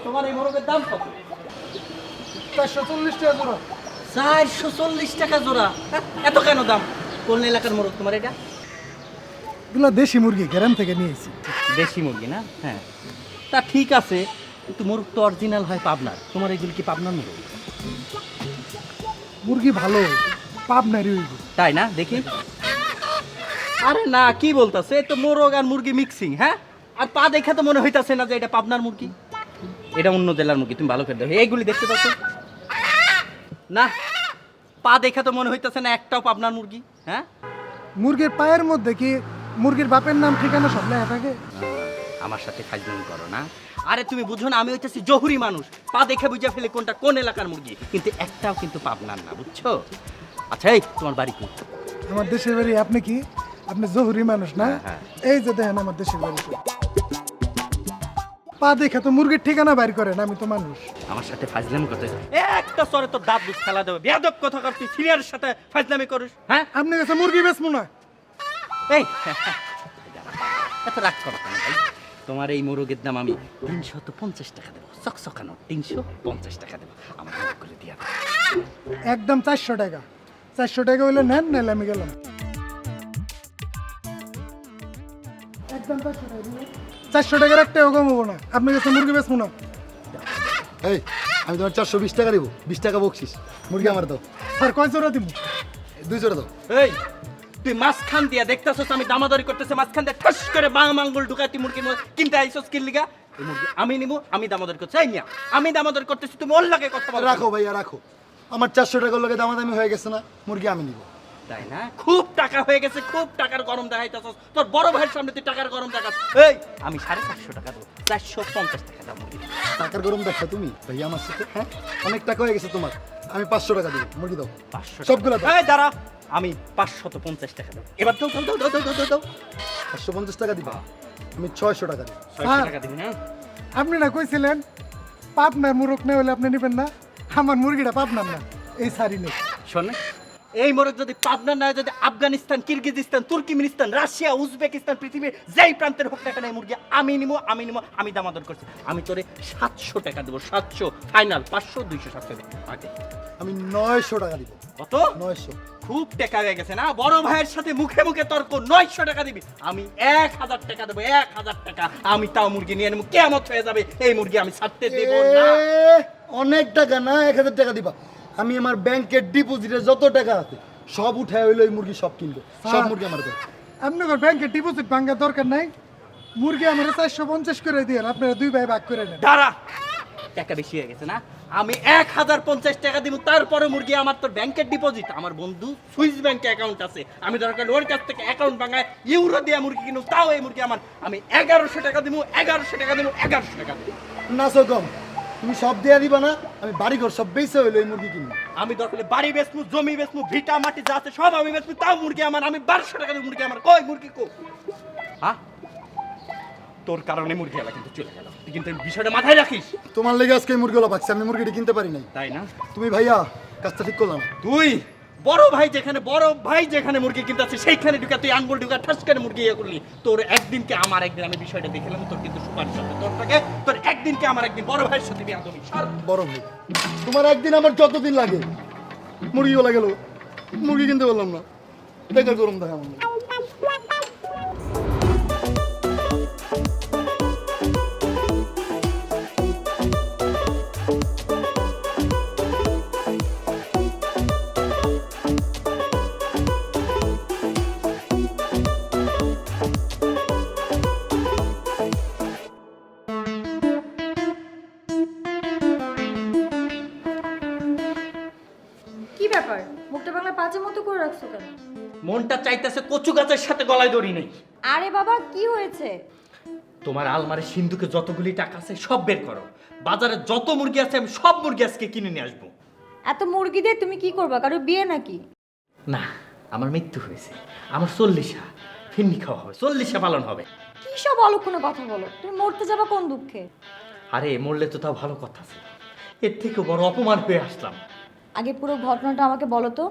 তোমার এই মোরগের দাম কত? 440 টাকা জোড়া। 440 টাকা জোড়া? এত কেন দাম? কোন এলাকার মোরগ তোমার এটা? এগুলো দেশি মুরগি, গ্রাম থেকে নিয়েছি। দেশি মুরগি না? হ্যাঁ, তা ঠিক আছে, কিন্তু মোরগ তো অরিজিনাল হয় পাবনার। তোমার এগুলি কি পাবনার মোরগ? মুরগি ভালো, পাবনারই হইব। তাই না? দেখি। আরে না, কি বলতাছে? এই তো মোরগ আর মুরগি মিক্সিং। হ্যাঁ, আর পা দেখে তো মনে হইতাছে না যে এটা পাবনার মুরগি, এটা অন্য জেলার মুরগি। তুমি ভালো করে দেখো, এইগুলি দেখতে পাচ্ছ না? পা দেখে তো মনে হইতাছে না একটাও পাবনার মুরগি। হ্যাঁ, মুরগির পায়ের মধ্যে কি মুরগির বাপের নাম ঠিকানা সব লেখা থাকে? আমার সাথে ফাজলামি করো না। আরে তুমি বুঝো না, আমি হইতেছি জহুরি মানুষ, পা দেখে বুঝে ফেলে কোনটা কোন এলাকার মুরগি, কিন্তু একটাও কিন্তু পাবনার না, বুঝছো? আচ্ছা, এই তোমার বাড়ি কই? আমার দেশের বাড়ি। আপনি কি? আপনি জহুরি মানুষ না? হ্যাঁ। এই যে দেখেন আমার দেশের বাড়ি। পা দেখে তো মুরগির ঠিকানা বাইর করেন, আমি তো মানুষ। আমার সাথে ফাজলামি করতে একটা সরে তো দাঁত দুধ ফেলা দেবে। বেয়াদব কথা কর, তুই সিনিয়রের সাথে ফাজলামি করিস? হ্যাঁ, আপনি কাছে মুরগি বেচবো না। এই এত রাগ করো কেন ভাই? তোমার এই মোরগের দাম আমি 350 টাকা দেবো, চকচকানো 350 টাকা দেবো। আমার মোরগ করে দিয়া দাও। একদম 400 টাকা। 400 টাকা হইলে নেন, নাহলে আমি গেলাম। একদম 400 টাকা দিবেন। 400 টাকার একটাও কম হবো না। আপনি কাছে মুরগি বেচবো না। এই আমি তোমার 420 টাকা দিব, 20 টাকা বকশিস। মুরগি আমার দাও। স্যার কয় জোড়া দিব? 2 জোড়া দাও। এই তুই মাঝখান দিয়া দেখতেছস আমি দামাদারি করতেছে, মাঝখান দিয়ে ঠাস করে বাং আঙ্গুল ঢুকাই তুই মুরগি কিনতে আইছস কিন লিগা? এই মুরগি আমি নিবো, আমি দামাদারি করছি। এই মিয়া, আমি দামাদারি করতেছি, তুমি ওর লাগে কথা বলো। রাখো ভাইয়া রাখো। আমার 400 টাকার লগে দামাদামি হয়ে গেছে না, মুরগি আমি নিব। তাই না? খুব টাকা হয়ে গেছে, খুব টাকার গরম দেখাইতেছস। তোর বড় ভাইয়ের সামনে তুই টাকার গরম দেখাস। এই আমি 450 টাকা দেবো, 450 টাকা দাম মুরগি। টাকার গরম দেখা তুমি ভাইয়া আমার সাথে? হ্যাঁ, অনেক টাকা হয়ে গেছে তোমার। আমি 500 টাকা দিব, মুরগি দাও। 500 সবগুলো দাও। এই দাঁড়া, আমি 550 টাকা দেবো। এবার দাও দাও দাও দাও দাও দাও দাও। 550 টাকা দিবা? আমি 600 টাকা দিব। 600 টাকা দিবি না? আপনি না কইছিলেন পাবনার মুরগ না হলে আপনি নেবেন না। আমার মুরগিটা পাবনার না, এই সারি নেই। শোন, এই মোরগ যদি পাবনা না হয়, যদি Afghanistan, Kyrgyzstan, Turkmenistan, Russia, Uzbekistan, পৃথিবীর যেই প্রান্তের হোক না কেন, এই মুরগি আমি নিবো, আমি নিবো, আমি দামাদর করছি। আমি তোরে 700 টাকা দেবো, 700 ফাইনাল। 500 200 700 দে আগে। আমি 900 টাকা দিব। কত? 900। খুব টাকা হয়ে গেছে না? বড় ভাইয়ের সাথে মুখে মুখে তর্ক। 900 টাকা দিবি, আমি 1000 টাকা দেবো। 1000 টাকা আমি তাও মুরগি নিয়ে নেবো। কেমন হয়ে যাবে এই মুরগি আমি ছাড়তে দেব না। অনেক টাকা না, 1000 টাকা দিবা। আমি আমার ব্যাংকের ডিপোজিটে যত টাকা আছে সব উঠায় হইলো এই মুরগি সব কিনবো। সব মুরগি আমার দাও। আপনার ব্যাংকে ডিপোজিট ভাঙার দরকার নাই। মুরগি আমার 450 করে দিয়ে আপনারা 2 ভাই ভাগ করে নেন। দাঁড়া, টাকা বেশি হয়ে গেছে না? আমি 1050 টাকা দিব, তারপরে মুরগি আমার। তোর ব্যাংকের ডিপোজিট, আমার বন্ধু সুইস ব্যাংকে অ্যাকাউন্ট আছে, আমি দরকার ওর কাছ থেকে অ্যাকাউন্ট ভাঙায় ইউরো দিয়ে মুরগি কিনু, তাও এই মুরগি আমার। আমি 1100 টাকা দিব, 1100 টাকা দিব, 1100 টাকা দিব। না সো কম, তুমি সব দেয়া দিবা না? আমি বাড়ি ঘর সব বেচে হইলো এই মুরগি কিনবো। আমি দরকার বাড়ি বেচমু, জমি বেচমু, ভিটা মাটি যা আছে সব আমি বেচমু, তাও মুরগি আমার। আমি 1200 টাকা দিব মুরগি আমার। কই মুরগি কো? হ্যাঁ, তোর কারণে মুরগি এলা কিন্তু চলে গেল। তুই কিন্তু এই বিষয়টা মাথায় রাখিস। তোমার লেগে আজকে এই মুরগিগুলো পাচ্ছি, আমি মুরগিটি কিনতে পারি নাই। তাই না? তুমি ভাইয়া কাজটা ঠিক করলাম। তুই বড় ভাই যেখানে মুরগি কিনতে আছে সেইখানে ঢুকা, তুই আঙ্গুল ঢুকা ঠাস করে মুরগি ইয়ে করলি। তোর একদিনকে আমার একদিন, আমি বিষয়টা দেখলাম, তোর কিন্তু সুপারিশ হবে তোর থেকে। তোর একদিনকে আমার একদিন, বড় ভাইয়ের সাথে বিয়া তুমি। বড় ভাই, তোমার একদিন আমার যতদিন লাগে। মুরগিগুলো গেল, মুরগি কিনতে পারলাম না। টাকার গরম দেখা আমার। কি ব্যাপার, মুখটা বাংলা পাঁচের মতো করে রাখছো কেন? মনটা চাইতেছে কচু গাছের সাথে গলায় দড়ি নেই। আরে বাবা, কি হয়েছে? তোমার আলমারির সিন্ধুকে যতগুলি টাকা আছে সব বের করো। বাজারে যত মুরগি আছে আমি সব মুরগি আজকে কিনে নিয়ে আসবো। এত মুরগি দিয়ে তুমি কি করবা? কারো বিয়ে নাকি? না, আমার মৃত্যু হয়েছে, আমার 40 ফিন্নি খাওয়া হবে, 40 পালন হবে। কি সব অলক্ষণে কথা বলো? তুমি মরতে যাবা কোন দুঃখে? আরে মরলে তো তাও ভালো কথা ছিল, এর থেকে বড় অপমান হয়ে আসলাম। আগে পুরো ঘটনাটা আমাকে বলো তো।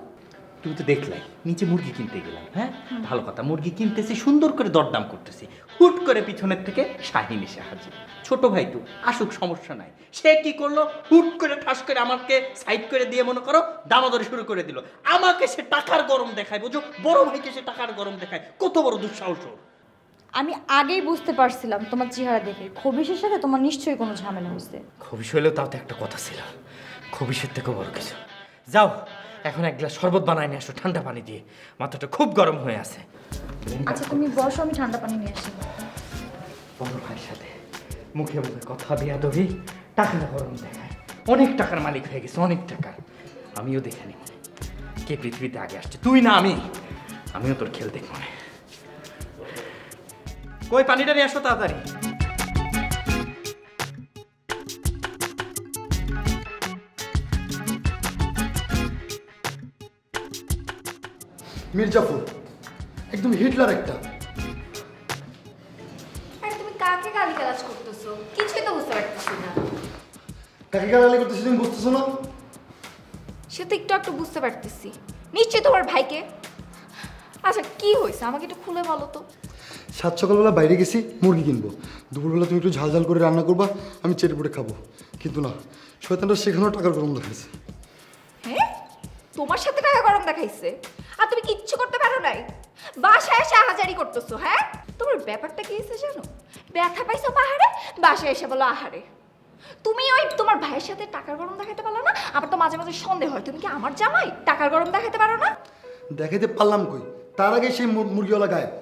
তুমি তো দেখলাই নিচে মুরগি কিনতে গেলাম, হ্যাঁ ভালো কথা, মুরগি কিনতেছি, সুন্দর করে দরদাম করতেছি, হুট করে পিছনের থেকে শাহিন এসে হাজির। ছোট ভাই তো আসুক, সমস্যা নাই। সে কি করলো, হুট করে ঠাস করে আমাকে সাইড করে দিয়ে মনে করো দামাদরি শুরু করে দিল। আমাকে সে টাকার গরম দেখায়, বুঝো, বড় ভাইকে সে টাকার গরম দেখায়, কত বড় দুঃসাহস ওর। আমি আগেই বুঝতে পারছিলাম তোমার চেহারা দেখে খবিশের সাথে তোমার নিশ্চয়ই কোনো ঝামেলা হয়েছে। খবিশ হইলেও তাও তো একটা কথা ছিল, খবিশের থেকেও বড় কিছু। যাও এখন এক গ্লাস শরবত বানায় নিয়ে আসো ঠান্ডা পানি দিয়ে, মাথাটা খুব গরম হয়ে আছে। আচ্ছা তুমি বসো, আমি ঠান্ডা পানি নিয়ে আসি। বড় ভাইয়ের সাথে মুখে মুখে কথা বিয়াদবি, টাকার গরম দেখায়, অনেক টাকার মালিক হয়ে গেছে, অনেক টাকার। আমিও দেখে নিব কে পৃথিবীতে আগে আসছে, তুই না আমি। আমিও তোর খেল দেখব না। কই পানিটা নিয়ে আসো তাড়াতাড়ি। মির্জাফর একদম হিটলার একটা। আরে তুমি কাকে গালিগালাজ করতেছো? কিছুই তো বুঝতে পারতেছি না। কাকে গালাগালি করতেছি তুমি বুঝতেছো না? সে তো একটু বুঝতে পারতেছি, নিশ্চয়ই তোমার ভাইকে। আচ্ছা কি হয়েছে আমাকে একটু খুলে বলো তো। সাত সকালবেলা বাইরে গেছি মুরগি কিনবো, দুপুরবেলা তুমি একটু ঝাল ঝাল করে রান্না করবা, আমি চেটে পুটে খাবো। কিন্তু না, শয়তানটা সেখানেও টাকার গরম দেখাইছে। হ্যাঁ, তোমার সাথে টাকা গরম দেখাইছে আর তুমি কিচ্ছু করতে পারো নাই, বাসায় এসে আহাজারি করতেছো। হ্যাঁ, তোমার ব্যাপারটা কি হয়েছে জানো? ব্যথা পাইছো পাহাড়ে, বাসায় এসে বলো আহারে। তুমি ওই তোমার ভাইয়ের সাথে টাকার গরম দেখাতে পারো না? আবার তো মাঝে মাঝে সন্দেহ হয় তুমি কি আমার জামাই, টাকার গরম দেখাতে পারো না? দেখাইতে পারলাম কই, তার আগে সেই মুরগিওয়ালা গায়েব।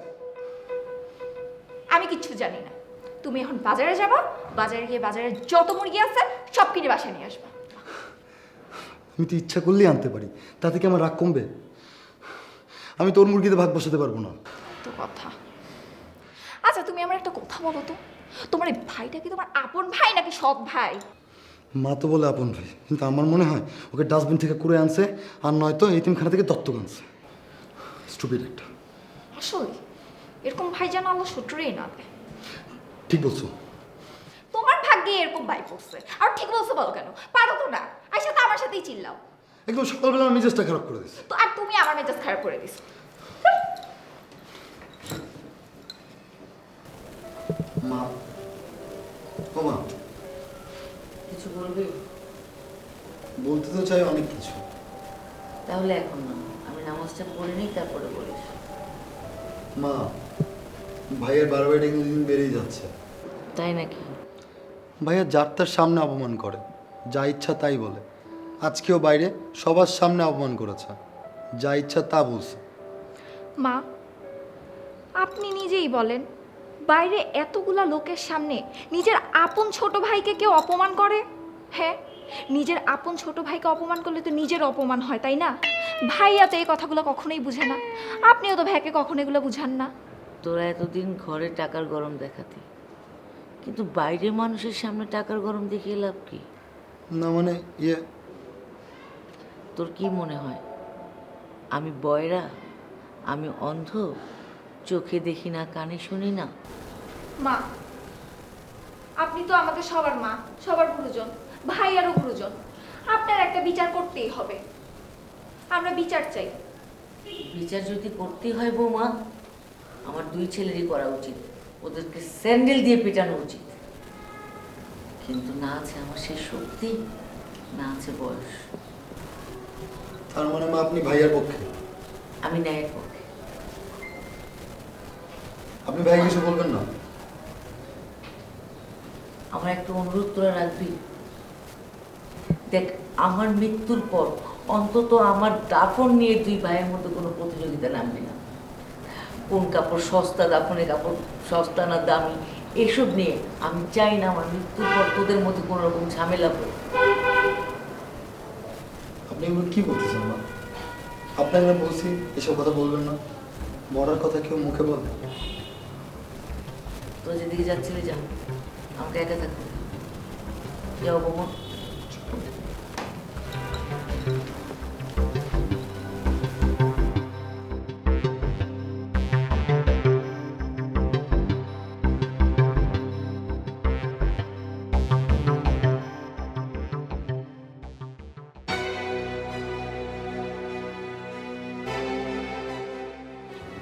আমি কিচ্ছু জানি না। তুমি এখন বাজারে যাবা, বাজারে গিয়ে বাজারে যত মুরগি আছে সব কিনে বাসায় নিয়ে আসবা। আমি তো ইচ্ছা করলেই আনতে পারি, তাতে কি আমার রাগ কমবে? আমি তোর মুরগিতে ভাগ বসাতে পারবো না। তো কথা। আচ্ছা তুমি আমার একটা কথা বলো তো, তোমার এই ভাইটা কি তোমার আপন ভাই নাকি সৎ ভাই? মা তো বলে আপন ভাই, কিন্তু আমার মনে হয় ওকে ডাস্টবিন থেকে কুড়ে আনছে, আর নয়তো এতিমখানা থেকে দত্তক আনছে। স্টুপিড একটা। আসলে এরকম ভাই যেন আল্লাহ শত্রুরই না দেয়। ঠিক বলছো। তোমার ভাগ্যে এরকম ভাই পড়ছে। আর ঠিক বলছো বলো কেন? পারো তো না, আইসা তো আমার সাথেই চিল্লাও। একদম সকালবেলা আমার মেজাজটা খারাপ করে দিচ্ছে। তো আর তুমি আমার মেজাজ খারাপ করে দিছো। মা, ও মা, কিছু বলবি? বলতে তো চাই অনেক কিছু। তাহলে এখন না, আমি নামাজটা পড়ে নিই তারপরে বলিস। মা, ভাইয়ের বারবারটা কিন্তু দিন বেড়েই যাচ্ছে। তাই নাকি? ভাইয়া যার তার সামনে অপমান করে, যা ইচ্ছা তাই বলে। আজকেও বাইরে সবার সামনে অপমান করেছে, যা ইচ্ছা তা বলছে। মা, আপনি নিজেই বলেন, বাইরে এতগুলা লোকের সামনে নিজের আপন ছোট ভাইকে কেউ অপমান করে? হ্যাঁ, নিজের আপন ছোট ভাইকে অপমান করলে তো নিজের অপমান হয়, তাই না? ভাইয়া তো এই কথাগুলো কখনোই বুঝে না, আপনিও তো ভাইকে কখনো এগুলো বুঝান না। তোরা এতদিন ঘরে টাকার গরম দেখাতি, কিন্তু বাইরে মানুষের সামনে টাকার গরম দেখিয়ে লাভ কি? না মানে ইয়ে, তোর কি মনে হয় আমি বয়রা, আমি অন্ধ, চোখে দেখি না, কানে শুনি না? মা, আপনি তো আমাদের সবার মা, সবার গুরুজন, ভাইয়ারও গুরুজন। আপনার একটা বিচার করতেই হবে, আমরা বিচার চাই। বিচার যদি করতে হয় বৌমা, আমার দুই ছেলেরই করা উচিত, ওদেরকে স্যান্ডেল দিয়ে পেটানো উচিত। কিন্তু না আছে আমার সে শক্তি, না আছে বয়স। তার মানে মা আপনি ভাইয়ার পক্ষে? আমি ন্যায়ের পক্ষে। আপনি ভাই কিছু বলবেন না? আমার একটা অনুরোধ তোরা রাখবি, দেখ আমার মৃত্যুর পর অন্তত আমার দাফন নিয়ে দুই ভাইয়ের মধ্যে কোনো প্রতিযোগিতা নামবে না। কোন কাপড় সস্তা, দাফনের কাপড় সস্তা না দামি, এসব নিয়ে আমি চাই না আমার মৃত্যুর পর তোদের মধ্যে কোনো রকম ঝামেলা হোক। আপনি এগুলো কি বলতেছেন মা? আপনাকে না বলছি এসব কথা বলবেন না, মরার কথা কেউ মুখে বলে? তোরা যেদিকে যাচ্ছিলি যা, আমাকে একা থাকতে দে। যাও বোমা।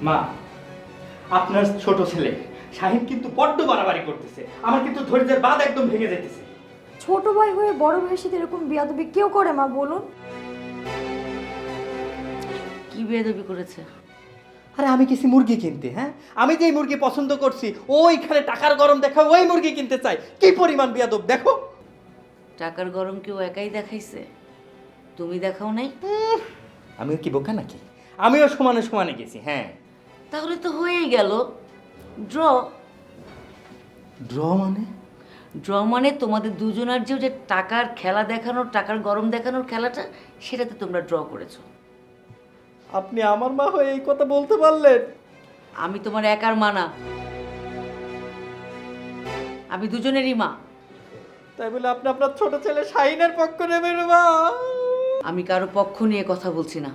মা, আপনার ছোট ছেলে শাহিন কিন্তু বড্ড বাড়াবাড়ি করতেছে, আমার কিন্তু ধৈর্যের বাঁধ একদম ভেঙে যাইতেছে। ছোট ভাই হয়ে বড় ভাইয়ের সাথে এরকম বিয়াদবি কেউ করে মা বলুন? কি বেয়াদবি করেছে? আরে আমি গেছি মুরগি কিনতে, হ্যাঁ আমি যেই মুরগি পছন্দ করছি ওইখানে টাকার গরম দেখা ওই মুরগি কিনতে চাই, কি পরিমাণ বিয়াদব দেখো। টাকার গরম কেউ একাই দেখাইছে? তুমি দেখাও নাই? আমিও কি বোকা নাকি? আমিও সমানে সমানে গেছি। হ্যাঁ, তাহলে তো হয়েই গেল। ড্র। ড্র মানে? ড্র মানে তোমাদের দুজনের যে টাকার খেলা দেখানোর, টাকার গরম দেখানোর খেলাটা, সেটাতে তোমরা ড্র করেছো। আপনি আমার মা হয়ে এই কথা বলতে পারলেন? আমি তোমার একার মা না, আমি দুজনেরই মা। তাই বলে আপনি আপনার ছোট ছেলে শাহিনের পক্ষ নেবেন মা? আমি কারো পক্ষ নিয়ে কথা বলছি না,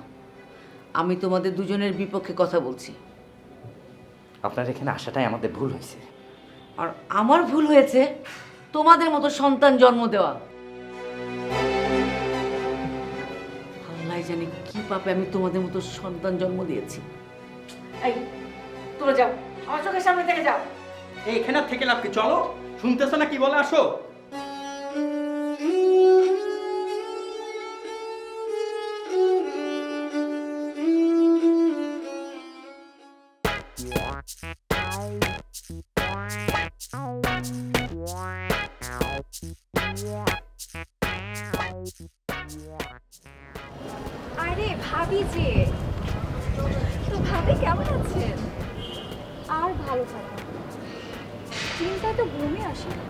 আমি তোমাদের দুজনের বিপক্ষে কথা বলছি। আপনার এখানে আসাটাই আমাদের ভুল হয়েছে। আর আমার ভুল হয়েছে তোমাদের মতো সন্তান জন্ম দেওয়া। আল্লাহ জানে কি পাপে আমি তোমাদের মতো সন্তান জন্ম দিয়েছি। এই তোমরা যাও, আমার চোখের সামনে থেকে যাও। এইখানে থেকে লাভ কি? চলো, শুনতেছো না কি বলে? আসো। আরে ভাবি যে, তো ভাবি কেমন আছেন? আর ভালো থাকো, চিন্তা তো ঘুমই আসে না।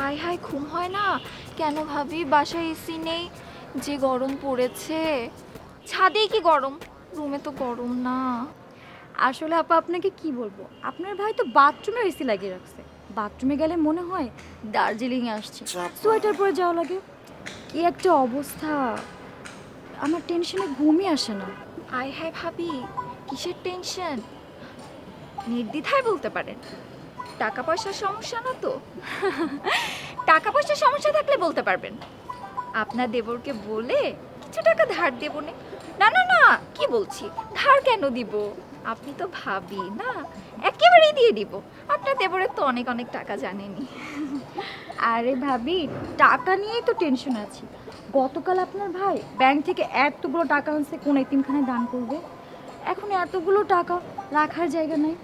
আয় হায়, ঘুম হয় না কেন ভাবি? বাসায় এসি নেই, যে গরম পড়েছে। ছাদেই কি গরম, রুমে তো গরম না। আসলে আপা আপনাকে কি বলবো, আপনার ভাই তো বাথরুমে এসি লাগিয়ে রাখছে। বাথরুমে গেলে মনে হয় দার্জিলিং আসছে, সোয়েটার পরে যাওয়া লাগে। কি একটা অবস্থা, আমার টেনশনে ঘুমই আসে না। আয় হায় ভাবি, কিসের টেনশন? নির্দ্বিধায় বলতে পারেন, টাকা পয়সার সমস্যা না তো? টাকা পয়সার সমস্যা থাকলে বলতে পারবেন, আপনার দেবরকে বলে কিছু টাকা ধার দেবো নে। না না না, কি বলছি, ধার কেন দিব? আপনি তো ভাবি না, একেবারেই দিয়ে দিব। আপনার দেবরের তো অনেক অনেক টাকা জানেনি। আরে ভাবি, টাকা নিয়েই তো টেনশন আছে। গতকাল আপনার ভাই ব্যাংক থেকে এতগুলো টাকা আনছে কোন এতিমখানায় দান করবে। এখন এতগুলো টাকা রাখার জায়গা নাই,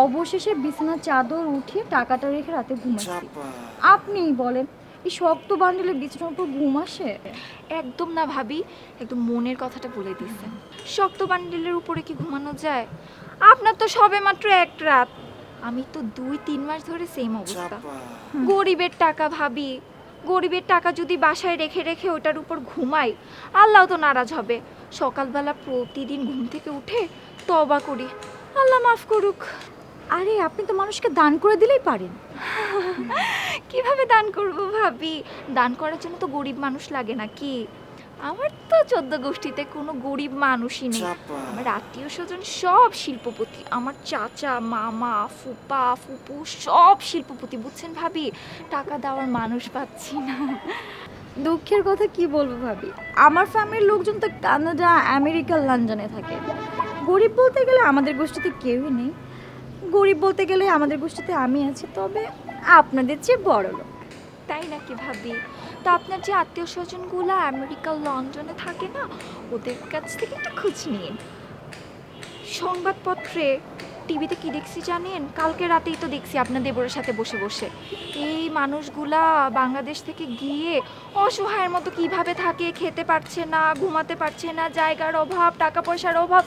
অবশেষে বিছানার চাদর উঠিয়ে টাকাটা রেখে রাতে ঘুমাচ্ছি। আপনিই বলেন, এই শক্ত বান্ডিলে বিছানার উপর ঘুম আসে? একদম না ভাবি, একদম মনের কথাটা বলে দিচ্ছেন। শক্ত বান্ডিলের উপরে কি ঘুমানো যায়? আপনার তো সবে মাত্র এক রাত, আমি তো 2-3 মাস ধরে সেম অবস্থা। গরিবের টাকা ভাবি, গরিবের টাকা যদি বাসায় রেখে রেখে ওটার উপর ঘুমাই, আল্লাহ তো নারাজ হবে। সকালবেলা প্রতিদিন ঘুম থেকে উঠে তওবা করি, আল্লাহ মাফ করুক। আরে আপনি তো মানুষকে দান করে দিলেই পারেন। কিভাবে দান করব ভাবি? দান করার জন্য তো গরিব মানুষ লাগে নাকি? আমার তো 14 গোষ্ঠীতে কোনো গরিব মানুষই নেই। আমার আত্মীয় স্বজন সব শিল্পপতি, আমার চাচা, মামা, ফুপা, ফুপু সব শিল্পপতি, বুঝছেন ভাবি? টাকা দেওয়ার মানুষ পাচ্ছি না। দুঃখের কথা কি বলবো ভাবি, আমার ফ্যামিলির লোকজন তো কানাডা, আমেরিকা, লন্ডনে থাকে। গরিব বলতে গেলে আমাদের গোষ্ঠীতে কেউই নেই। গরিব বলতে গেলে আমাদের গোষ্ঠীতে আমি আছি, তবে আপনাদের চেয়ে বড় লোক। তাই নাকি ভাবি? তো আপনার যে আত্মীয় স্বজনগুলো আমেরিকা, লন্ডনে থাকে না, ওদের কাছ থেকে একটা খোঁজ নিন। সংবাদপত্রে, টিভিতে কি দেখছি জানেন? কালকে রাতেই তো দেখছি আপনার দেবরের সাথে বসে বসে এই মানুষগুলা বাংলাদেশ থেকে গিয়ে অসহায়ের মতো কিভাবে থাকে, খেতে পারছে না, ঘুমাতে পারছে না, জায়গার অভাব, টাকা পয়সার অভাব।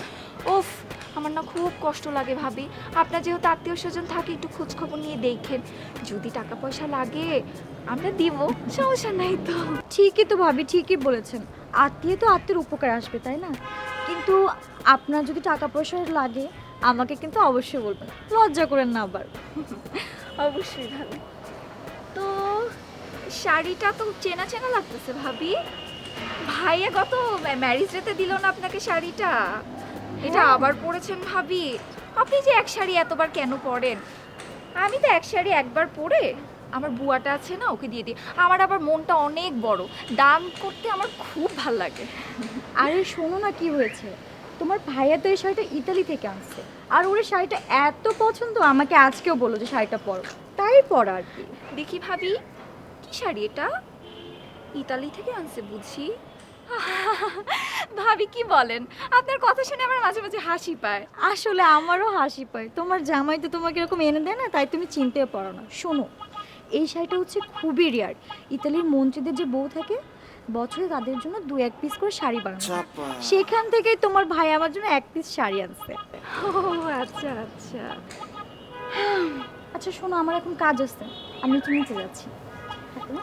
ওফ, আমার না খুব কষ্ট লাগে ভাবি। আপনার যেহেতু আত্মীয় স্বজন থাকে, একটু খোঁজ খবর নিয়ে দেখেন, যদি টাকা পয়সা লাগে আমরা দিব, সমস্যা নাই তো। ঠিকই তো ভাবি, ঠিকই বলেছেন, আত্মীয় তো আত্মীয়ের উপকার আসবে, তাই না? কিন্তু আপনার যদি টাকা পয়সা লাগে আমাকে কিন্তু অবশ্যই বলবেন, লজ্জা করেন না আবার। অবশ্যই ভাবি। তো শাড়িটা তো চেনা চেনা লাগতেছে ভাবি। ভাইয়া গত ম্যারেজ ডেতে দিল না আপনাকে শাড়িটা? এটা আবার পরেছেন ভাবি? আপনি যে এক শাড়ি এতবার কেন পরেন? আমি তো এক শাড়ি একবার পরে আমার বুয়াটা আছে না, ওকে দিয়ে দিই। আমার আবার মনটা অনেক বড়, দান করতে আমার খুব ভাল লাগে। আরে শোনো না কি হয়েছে, তোমার ভাইয়া তো এই শাড়িটা ইতালি থেকে আনছে, আর ওর এই শাড়িটা এত পছন্দ আমাকে আজকেও বললো যে শাড়িটা পরো, তাই পরা আর কি। দেখি ভাবি, কি শাড়ি এটা? ইতালি থেকে আনছে বুঝি। ভাবি কি বলেন, আপনার কথা শুনে আমার মাঝে মাঝে হাসি পায়। আসলে আমারও হাসি পায়, তোমার জামাই তো তোমাকে এরকম এনে দেয় না, তাই তুমি চিনতেও পারো না। শোনো, এই শাড়িটা হচ্ছে খুবই রেয়ার। ইতালির মন্ত্রীদের যে বউ থাকে, বছরে তাদের জন্য 2-1 পিস করে শাড়ি বানানো হয়। সেখান থেকেই তোমার ভাই আমার জন্য 1 পিস শাড়ি আনছে। ও আচ্ছা আচ্ছা। আচ্ছা শোনো, আমার এখন কাজ আছে, আমি একটু নিচে যাচ্ছি।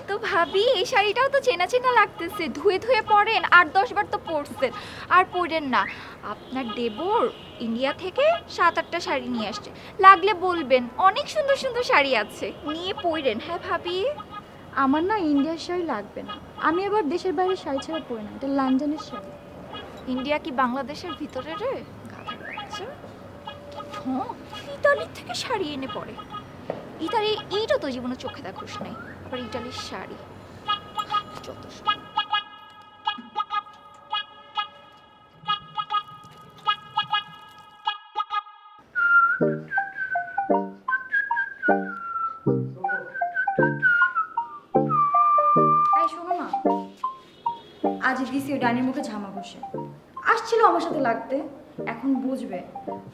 তো ভাবি, এই শাড়িটাও তো চেনা চেনা লাগতেছে। ধুয়ে ধুয়ে পরেন, 8-10 বার তো পরছেন। আর পরেন না, আপনার দেবর ইন্ডিয়া থেকে 7-8টা শাড়ি নিয়ে আসছে, লাগলে বলবেন, অনেক সুন্দর সুন্দর শাড়ি আছে, নিয়ে পরেন। হ্যাঁ ভাবি। আমার না ইন্ডিয়ার শাড়ি লাগবে না, আমি আবার দেশের বাইরে শাড়ি ছাড়া পরি না, এটা লন্ডনের শাড়ি। ইন্ডিয়া কি বাংলাদেশের ভিতরে রে? গাধার বাচ্চা। হ্যাঁ, ইতালির থেকে শাড়ি এনে পরে। ইতালি এইটা তো জীবনে চোখে দেখোস নাই, আবার ইতালির শাড়ি। যত সব। এই শোনো না, আজ দিছি ওই ডানির মুখে ঝামা বসে আসছিল আমার সাথে লাগতে, এখন বুঝবে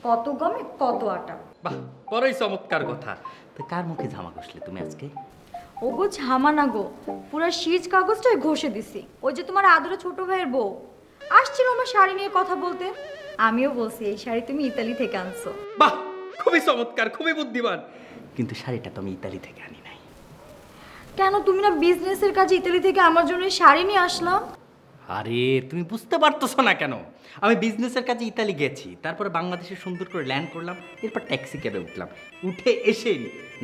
কত গমে কত আটা। বাহ, বড়ই চমৎকার কথা। তো কার মুখে ঝামা ঘষলে তুমি আজকে? ও গো ঝামা না গো, পুরো শীজ কাগজটাই ঘষে দিছি। ওই যে তোমার আদরে ছোট ভাইয়ের বউ আসছিল আমার শাড়ি নিয়ে কথা বলতে, আমিও বলছি এই শাড়ি তুমি ইতালি থেকে আনছো। বাহ, খুবই চমৎকার, খুবই বুদ্ধিমান। কিন্তু শাড়িটা তো আমি ইতালি থেকে আনি নাই। কেন, তুমি না বিজনেসের কাজে ইতালি থেকে আমার জন্য এই শাড়ি নিয়ে আসলাম? আরে তুমি বুঝতে পারতেছো না কেন? আমি বিজনেসের কাজে ইতালি গেছি, তারপরে বাংলাদেশে সুন্দর করে ল্যান্ড করলাম, এরপর ট্যাক্সি ক্যাবে উঠলাম, উঠে এসে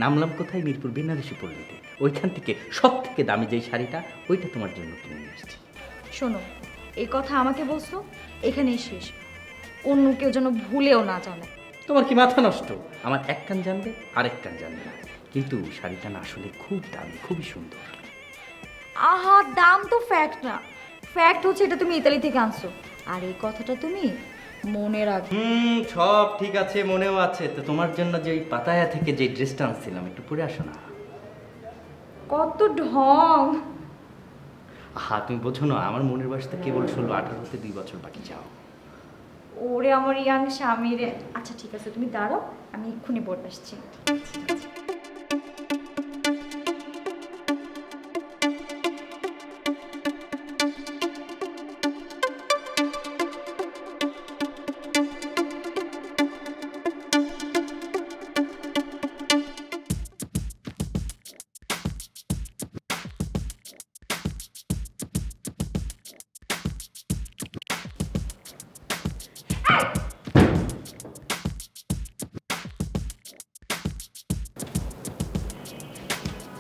নামলাম কোথায়? মিরপুর বেনারসি পল্লীতে। ওইখান থেকে সব থেকে দামি যেই শাড়িটা, ওইটা তোমার জন্য কিনে নিয়ে আসছি। শোনো, এই কথা আমাকে বলছো, এখানেই শেষ, অন্য কেউ যেন ভুলেও না জানে। তোমার কি মাথা নষ্ট? আমার এক কান জানবে, আরেক কান জানবে না। কিন্তু শাড়িটা না আসলে খুব দামি, খুবই সুন্দর। আহা, দাম তো ফ্যাক্ট না, ফ্যাক্ট হচ্ছে এটা তুমি ইতালি থেকে আনছো, আর এই কথাটা তুমি মনে রাখবে। সব ঠিক আছে, মনেও আছে। তো তোমার জন্য যে ওই পাতায়া থেকে যে ড্রেসটা আনছিলাম, একটু পরে আসো না। কত ঢং! হ্যাঁ, তুমি বোঝো না, আমার মনের বয়স তো কেবল 16-18 2 বছর বাকি। যাও। ওরে আমার ইয়াং স্বামী রে। আচ্ছা ঠিক আছে, তুমি দাঁড়াও, আমি এক্ষুনি পড়ে আসছি।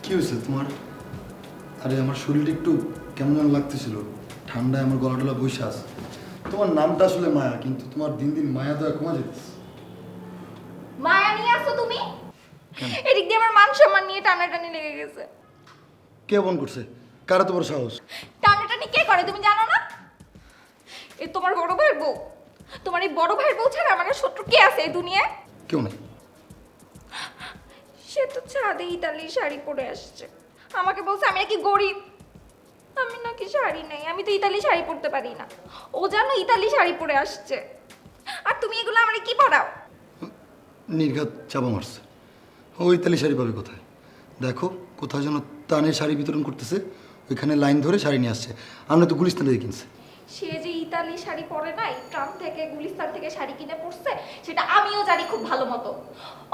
কি হয়েছে তোমার? আরে আমার শরীরটা একটু কেমন যেন লাগতেছিল, ঠান্ডায় আমার গলা টলা বসে আছে। তোমার নামটা আসলে মায়া, কিন্তু তোমার দিন দিন মায়া দয়া কমা যেতেছে। মায়া নিয়ে আসো তুমি? এদিক দিয়ে আমার মান সম্মান নিয়ে টানাটানি লেগে গেছে। কে ফোন করছে? কারা তোমার সাহস? টানাটানি কে করে তুমি জানো না? এ তোমার বড় ভাইয়ের বউ। তোমার এই বড় ভাইয়ের বউ ছাড়া আমার আর শত্রু কে আছে এই দুনিয়ায়? কেউ নেই। সে তো ছাদে ইতালির শাড়ি পরে আসছে, আমাকে বলছে আমি নাকি গরিব, আমি নাকি শাড়ি নেই, আমি তো ইতালি শাড়ি পরতে পারি না। ও জানো ইতালি শাড়ি পরে আসছে, আর তুমি এগুলো আমারে কি পরাও? নির্ঘাত চাপা মারছে। ওই তালি শাড়ি পাবে কোথায়? দেখো, কোথাও যেন তানের শাড়ি বিতরণ করতেছে, ওইখানে লাইন ধরে শাড়ি নিয়ে আসছে। আমরা তো গুলিস্তান থেকে কিনছে। সে যে ইতালি শাড়ি পরে নাই, ট্রাম থেকে গুলিস্তান থেকে শাড়ি কিনে পরছে, সেটা আমিও জানি খুব ভালো মতো।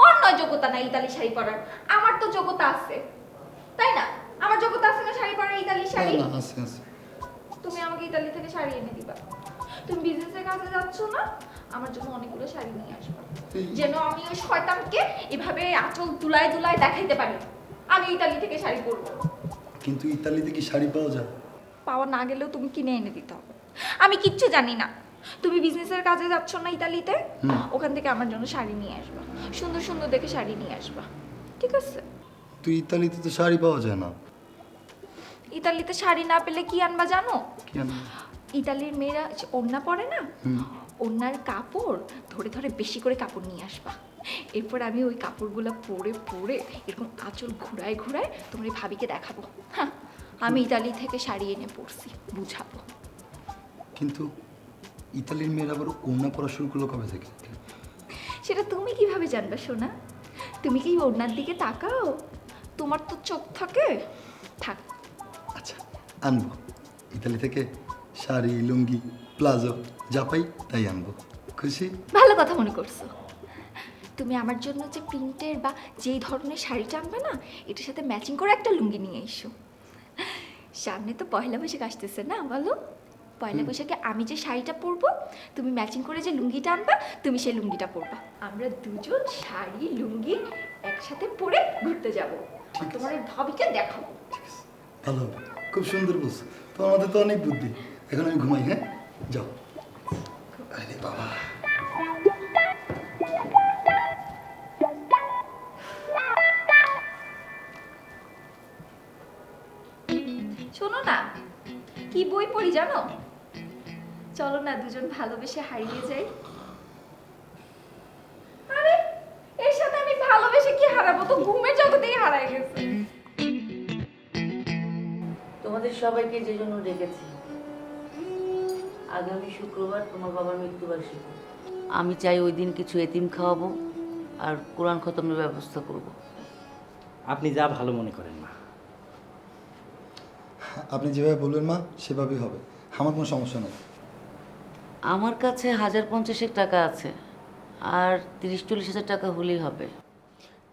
ওর নয় যোগ্যতা নাই ইতালি শাড়ি পরার, আমার তো যোগ্যতা আছে, তাই না? আমার যোগ্যতা আছে না শাড়ি পরার, ইতালি শাড়ি? না, আছে আছে। তুমি আমাকে ইতালি থেকে শাড়ি এনে দিবা। তুমি বিজনেসের কাজে যাচ্ছ না, আমার জন্য অনেকগুলো শাড়ি নিয়ে আসবা, যেন আমি ওই শয়তানকে এভাবে আঁচল দুলায় দুলায় দেখাইতে পারি আমি ইতালি থেকে শাড়ি পরবো। কিন্তু ইতালিতে কি শাড়ি পাওয়া যায়? পাওয়া না গেলেও তুমি কিনে এনে দিতে হবে। আমি কিচ্ছু জানি না। তুমি বিজনেসের কাজে যাচ্ছ না ইতালিতে, ওখান থেকে আমার জন্য শাড়ি নিয়ে আসবা, সুন্দর সুন্দর দেখে শাড়ি নিয়ে আসবা, ঠিক আছে? তুই ইতালিতে তো শাড়ি পাওয়া যায় না। ইতালিতে শাড়ি না পেলে কি আনবা জানো? কি আনবো? ইতালির মেয়েরা যে ওড়না পরে না, ওনার কাপড় ধরে ধরে বেশি করে কাপড় নিয়ে আসবা। এরপর আমি ওই কাপড়গুলো পরে পরে এরকম আঁচল ঘুরায় ঘুরায় তোমার এই ভাবিকে দেখাবো। হ্যাঁ, আমি ইতালি থেকে শাড়ি এনে পরছি, বুঝাবো। কিন্তু ইতালির মেয়েরা আবার ওড়না পরা শুরু করলো কবে থেকে? সেটা তুমি কিভাবে জানবে সোনা? তুমি কি ওনার দিকে তাকাও? তোমার তো চোখ থাকে। থাক, আচ্ছা, আনবো ইতালি থেকে শাড়ি, লুঙ্গি, প্লাজো যা পাই তাই আনবো। খুশি? ভালো কথা মনে করছো। তুমি আমার জন্য যে প্রিন্টের বা যেই ধরনের শাড়িটা আনবে না, এটার সাথে ম্যাচিং করে একটা লুঙ্গি নিয়ে এসো। সামনে তো পয়লা বৈশাখ আসতেছে না, বলো? পয়লা বৈশাখে আমি যে শাড়িটা পরবো, তুমি ম্যাচিং করে যে লুঙ্গিটা আনবা, তুমি সেই লুঙ্গিটা পরবা। আমরা দুজন শাড়ি লুঙ্গি একসাথে পরে ঘুরতে যাব, আর তোমার এই ভাবিকে দেখাবো। ভালো হবে, খুব সুন্দর বলছো। তোমার মধ্যে তো অনেক বুদ্ধি। এখন আমি ঘুমাই, হ্যাঁ? যাও। আরে বাবা, শোনো না, কি বই পড়ি জানো? চলো না দুজন ভালোবেসে হারিয়ে যাই। আরে এর সাথে আমি ভালোবেসে কি হারাবো, তো ঘুমের জগতেই হারাই গেছে। তোমাদের সবাইকে যে জন্য ডেকেছি, আগামী শুক্রবার তোমার বাবার মৃত্যুবার্ষিকী। আমি চাই ওই দিন কিছু এতিম খাওয়াবো আর কোরআন খতমের ব্যবস্থা করব। আপনি যা ভালো মনে করেন মা। আপনি যেভাবে বলবেন মা সেভাবেই হবে, আমার কোনো সমস্যা নেই। আমার কাছে 1050 টাকা আছে, আর 30-40 হাজার টাকা হলেই হবে।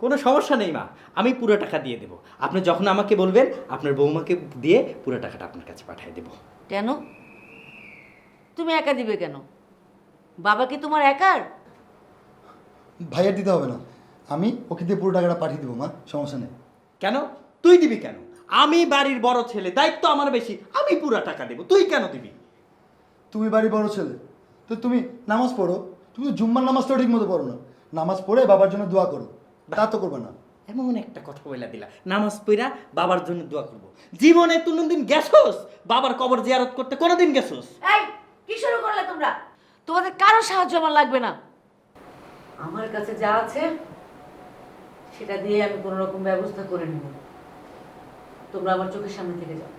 কোনো সমস্যা নেই মা, আমি পুরো টাকা দিয়ে দেবো। আপনি যখন আমাকে বলবেন, আপনার বৌমাকে দিয়ে পুরো টাকাটা আপনার কাছে পাঠিয়ে দেবো। কেন? তুমি একা দিবে কেন? বাবা কি তোমার একার? ভাইয়ার দিতে হবে না, আমি ওকে দিয়ে পুরো টাকাটা পাঠিয়ে দেবো মা, সমস্যা নেই। কেন তুই দিবি কেন? আমি বাড়ির বড় ছেলে, দায়িত্ব আমার বেশি, আমি পুরো টাকা দেবো, তুই কেন দিবি? তুমি বাড়ির বড় ছেলে, তো তুমি নামাজ পড়ো। তুমি তো জুম্মার নামাজটাও ঠিক মতো পড়ো না। নামাজ পড়ে বাবার জন্য দোয়া করো, তা তো করবে না। এমন একটা কথা বলে দিলা, নামাজ পড়া বাবার জন্য দোয়া করবো। জীবনে কোনোদিন গেছোস বাবার কবর জিয়ারত করতে? কোনোদিন গেছোস? এই কি শুরু করলে তোমরা? তোমাদের কারো সাহায্য আমার লাগবে না। আমার কাছে যা আছে সেটা দিয়ে আমি কোনো রকম ব্যবস্থা করে নেব। তোমরা আমার চোখের সামনে থেকে যাও।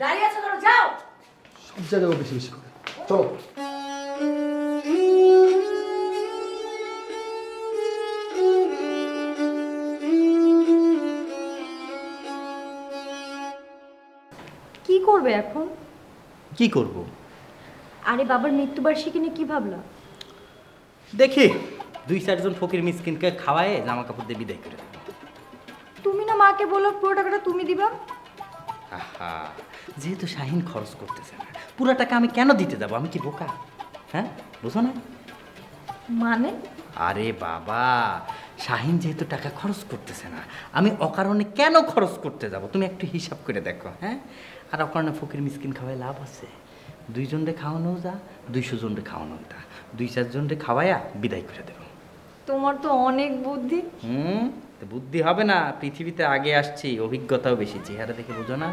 দাঁড়িয়ে আছো কেন? যাও। সব জায়গায় বেশি বেশি করে চলো। কি করবে এখন? কি করব? আরে বাবার মৃত্যুবার্ষিকী নিয়ে কি ভাবলা? দেখি 2-4 জন ফকির মিসকিনকে খাওয়ায় জামা কাপড় দিয়ে বিদায় করে দেবো। তুমি না মাকে বলো পুরো টাকাটা তুমি দিবা। আহা, যেহেতু শাহিন খরচ করতেছে না, পুরো টাকা আমি কেন দিতে যাব? আমি কি বোকা? হ্যাঁ, বুঝো না? মানে? আরে বাবা, শাহিন যেহেতু টাকা খরচ করতেছে না, আমি অকারণে কেন খরচ করতে যাব? তুমি একটু হিসাব করে দেখো। হ্যাঁ, আর অকারণে ফকির মিসকিন খাওয়ায় লাভ আছে? 2 জনরে খাওয়ানো যা, 200 জনরে খাওয়ানো যা, 2-4 জনরে খাওয়াইয়া বিদায় করে দেবো। তোমার তো অনেক বুদ্ধি। তো বুদ্ধি হবে না, পৃথিবীতে আগে আসছি, অভিজ্ঞতাও বেশি, চেহারা দেখে বুঝো না?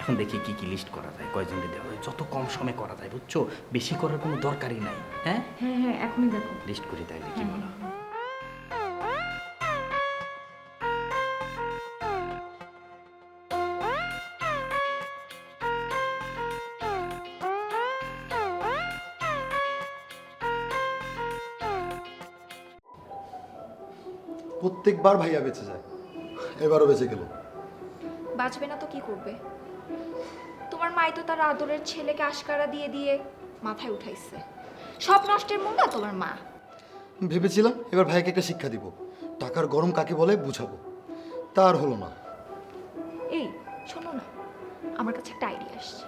এখন দেখি কি কি লিস্ট করা যায়, কয়জনকে দেওয়া যায়, যত কম সময়ে করা যায়, বুঝছো? বেশি করার কোনো দরকারই নাই। হ্যাঁ হ্যাঁ হ্যাঁ, এখনই দেখো। লিস্ট করি তাইলে, কি বলো? প্রত্যেকবার ভাইয়া বেঁচে যায়, এবারও বেঁচে গেল। বাঁচবে না তো কি করবে? তোমার মাই তো তার আদরের ছেলেকে আশকারা দিয়ে দিয়ে মাথায় উঠাইছে। সব নষ্টের মূল না তোমার মা। ভেবেছিলাম এবার ভাইয়াকে একটা শিক্ষা দিব, টাকার গরম কাকে বলে বুঝাবো, তার হলো না। এই শোনো না, আমার কাছে একটা আইডিয়া আসছে।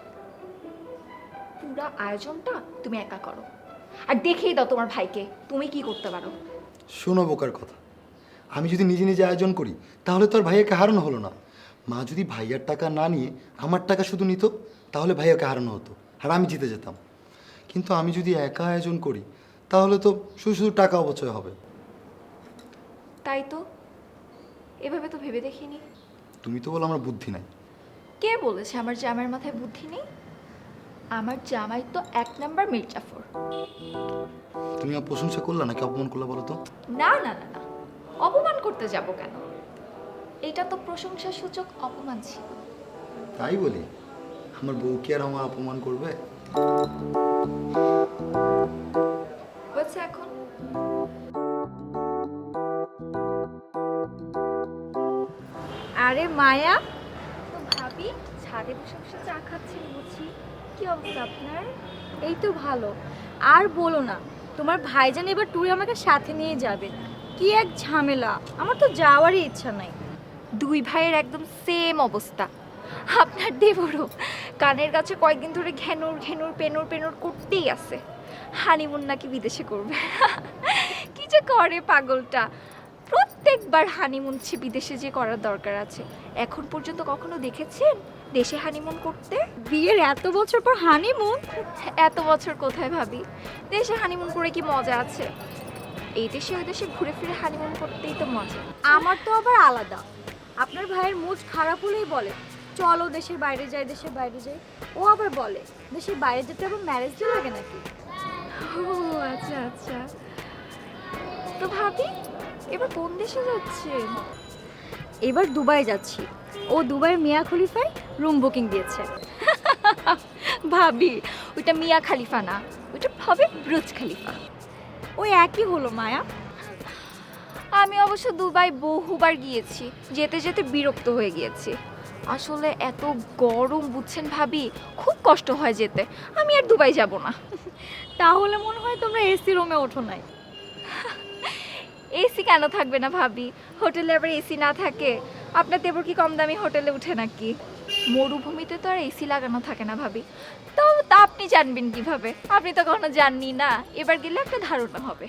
পুরা আয়োজনটা তুমি একা করো, আর দেখিয়ে দাও তোমার ভাইকে তুমি কি করতে পারো। শোনো বোকার কথা, আমি যদি নিজে নিজে আয়োজন করি তাহলে তো আর ভাইয়াকে হারানো হলো না। মা যদি ভাইয়ার টাকা না নিয়ে আমার টাকা শুধু নিত, তাহলে ভাইয়াকে হারানো হতো আর আমি জিতে যেতাম। কিন্তু আমি যদি একা আয়োজন করি তাহলে তো শুধু শুধু টাকা অপচয় হবে। তাই তো, এভাবে তো ভেবে দেখিনি। তুমি তো বলো আমার বুদ্ধি নাই, কে বলেছে আমার জামাইয়ের মাথায় বুদ্ধি নেই? আমার জামাই তো 1 নাম্বার মির্জাফর। তুমি আমার প্রশংসা করলা নাকি অপমান করলা বলো তো? না না না না, অপমান করতে যাব কেন? এটা তো প্রশংসা সূচক অপমান ছিল। তাই বলি, আমার বউ কি আর আমার অপমান করবে? হয়েছে এখন। আরে মায়া, তো ভাবি ছাদে বসে বসে চা খাচ্ছেন বুঝি। কি অবস্থা আপনার? এই তো ভালো। আর বলো না, তোমার ভাইজান এবার ট্যুরে আমাকে সাথে নিয়ে যাবে। কি এক ঝামেলা, আমার তো যাওয়ারই ইচ্ছা নাই। দুই ভাইয়ের একদম সেম অবস্থা। আপনার দেবরও কানের কাছে কয়েকদিন ধরে ঘেনুর ঘেনুর পেনুর পেনুর করতেই আছে। হানিমুন নাকি বিদেশে করবে। কি যে করে পাগলটা, প্রত্যেকবার হানিমুন বিদেশে যে করার দরকার আছে। এখন পর্যন্ত কখনো দেখেছেন দেশে হানিমুন করতে? বিয়ের এত বছর পর হানিমুন? এত বছর কোথায় ভাবি, দেশে হানিমুন করে কি মজা আছে? এই দেশে ওই দেশে ঘুরে ফিরে হানিমুন করতেই তো মজা। আমার তো আবার আলাদা। আপনার ভাইয়ের মুড খারাপ হলেই বলে চলো দেশের বাইরে যাই, দেশের বাইরে যাই। ও আবার বলে দেশের বাইরে যেতে আবার ম্যারেজ ডে লাগে নাকি। ও আচ্ছা আচ্ছা। তো ভাবি এবার কোন দেশে যাচ্ছেন? এবার দুবাই যাচ্ছি। ও দুবাইয়ের মিয়া খলিফায় রুম বুকিং দিয়েছে। ভাবি ওইটা মিয়া খালিফা না, ওইটা হবে ব্রুজ খালিফা। ওই একই হলো মায়া। আমি অবশ্য দুবাই বহুবার গিয়েছি, যেতে যেতে বিরক্ত হয়ে গিয়েছি। আসলে এত গরম বুঝছেন ভাবি, খুব কষ্ট হয় যেতে। আমি আর দুবাই যাব না। তাহলে মনে হয় তোমরা এসি রুমে ওঠো নাই। এসি কেন থাকবে না ভাবি? হোটেলে আবার এসি না থাকে? আপনার দেবর কি কম দামি হোটেলে উঠে নাকি? মরুভূমিতে তো আর এসি লাগানো থাকে না ভাবি। তো তা আপনি জানবেন কিভাবে? আপনি তো কখনো জাননি না, এবার গেলে একটা ধারণা হবে।